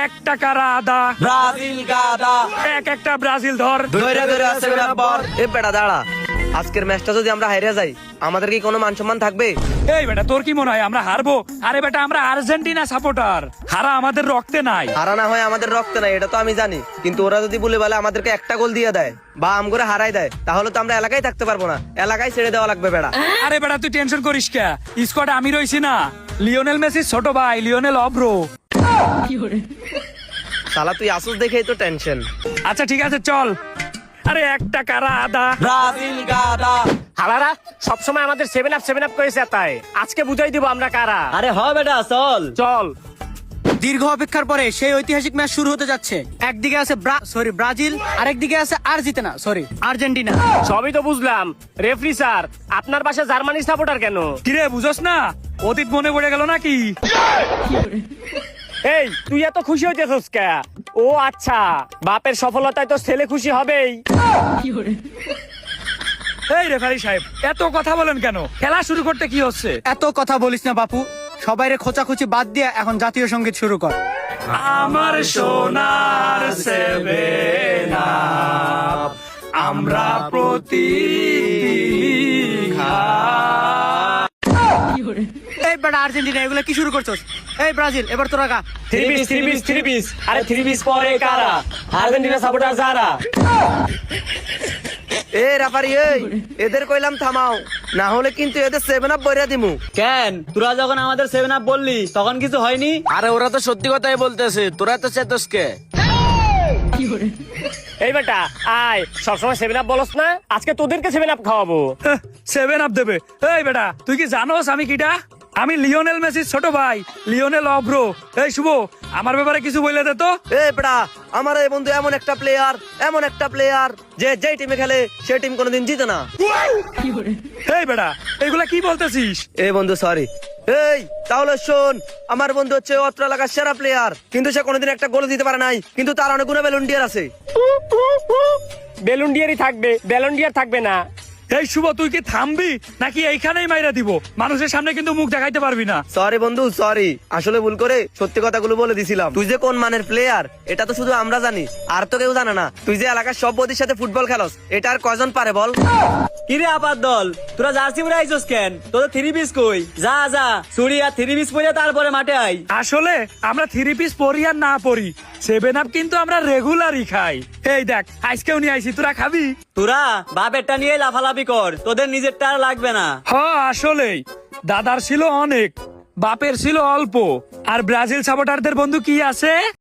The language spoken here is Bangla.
এক টাকার আদা ব্রাজিল গাদা এক একটা ব্রাজিল ধর। ধরে ধরে আছে বরাবর। এ বেটা দাঁড়া, আজকের ম্যাচটা যদি আমরা হারিয়ে যাই আমাদের কি কোনো মান সম্মান থাকবে? এই বেটা তোর কি মনে হয় আমরা হারবো? আরে বেটা আমরা আর্জেন্টিনা সাপোর্টার, হারা আমাদের রক্তে নাই। হারা না হয় আমাদের রক্তে নাই, এটা তো আমি জানি, কিন্তু ওরা যদি বলে বলে আমাদেরকে একটা গোল দিয়ে দেয় বা আম করে হারাই দেয় তাহলে তো আমরা এলাকায় থাকতে পারবো না, এলাকায় ছেড়ে দেওয়া লাগবে বেটা। আরে বেটা তুই টেনশন করিস কে, স্কোয়াডে আমি রইছি না, লিওনেল মেসির ছোট ভাই লিওনেল অব্রো। শালা তুই আসুস দেখেই তো টেনশন। আচ্ছা ঠিক আছে চল। আরে এক টাকার আদা ব্রাজিল গাদা। হালারা সবসময় আমাদের 7 আপ করেছে, তাই আজকে বুঝাই দিব আমরা কারা। আরে হ বেটা চল। চল। দীর্ঘ অপেক্ষার পরে সেই ঐতিহাসিক ম্যাচ শুরু হতে যাচ্ছে। একদিকে আছে ব্রাজিল, আরেকদিকে আছে আর্জেন্টিনা। সবই তো বুঝলাম, রেফারি স্যার আপনার পাশে জার্মানি সাপোর্টার কেন? কিরে বুঝস না, অতীত মনে পড়ে গেল নাকি? এই তুই এত খুশি হইতেছস কে? ও আচ্ছা, বাপের সফলতায় তো ছেলে খুশি হবেই। এই রেফারি সাহেব এত কথা বলেন কেন? খেলা শুরু করতে কি হচ্ছে? এত কথা বলিস না বাপু, সবাইরে খোঁচাখুচি বাদ দিয়ে এখন জাতীয় সঙ্গীত শুরু কর। আমার সোনার সেভেন আপ, আমরা এই বেটা আর্জেন্টিনা এগুলো কি শুরু করছস? এই ব্রাজিল এবার তোরা গা। থ্রি পিস আরে থ্রি পিস পরে কারা? আর্জেন্টিনা সাপোর্টার যারা। এ রেফারি এই, এদের কইলাম থামাও, না হলে কিন্তু এদের 7 আপ বইরা দিমু। কেন তোরা যখন আমাদের 7 আপ বললি তখন কিছু হয়নি? আরে ওরা তো সত্যি কথাই বলতেছে, তোরা তো চেতসকে। এই বেটা আয়, সবসময় 7 আপ বলস না, আজকে তোদেরকে 7 আপ খাওয়াবো। 7 আপ দেবে? এই বেটা তুই কি জানোস আমি কিটা? আমি লিওনেল মেসির ছোট ভাই লিওনেল অব্রো। এই শুভ আমার ব্যাপারে কিছু বলে দে তো। এ বেটা আমার এই বন্ধু এমন একটা প্লেয়ার যে যেই টিমে খেলে সেই টিম কোনোদিন জিতে না। এই বেটা এগুলা কি বলতেছিস? এ বন্ধু সরি। এই তাহলে শোন, আমার বন্ধু হচ্ছে অত্র এলাকার সেরা প্লেয়ার, কিন্তু সে কোনোদিন একটা গোল দিতে পারে নাই, কিন্তু তার অনেক গুণ ভলেন্টিয়ার আছে। বেলুন্ডিয়ারই থাকবে, ব্যালন্ডিয়ার থাকবে না। এই শুভ তুই কি থামবি নাকি এইখানেই মাইরা দিব? মানুষের সামনে কিন্তু মুখ দেখাইতে পারবি না। সরি বন্ধু সরি, আসলে ভুল করে সত্যি কথাগুলো বলে দিছিলাম। তুই যে কোন মানের প্লেয়ার এটা তো শুধু আমরা জানি, আর তো কেউ জানে না। তুই যে এলাকার সব বদির সাথে ফুটবল খেলস, এটা আর কয়জন পারে বল? কিরে আপার দল, তোরা জার্সি পরে আইছস কেন? তোদের 3 পিস কই? যা যা চুরি আর 3 পিস পরে তারপরে মাঠে আই। আসলে আমরা 3 পিস পরি আর না পরি, 7 আপ কিন্তু আমরা রেগুলারই খাই। এই দেখ আজকেও নিয়ে আইছি, তোরা খাবি? তোরা বাপেরটা নিয়ে লাফালাফি কর, তোদের নিজেরটা আর লাগবে না। হ্যাঁ আসলেই দাদার ছিল অনেক, বাপের ছিল অল্প, আর ব্রাজিল সাপোর্টারদের বন্ধু কি আছে?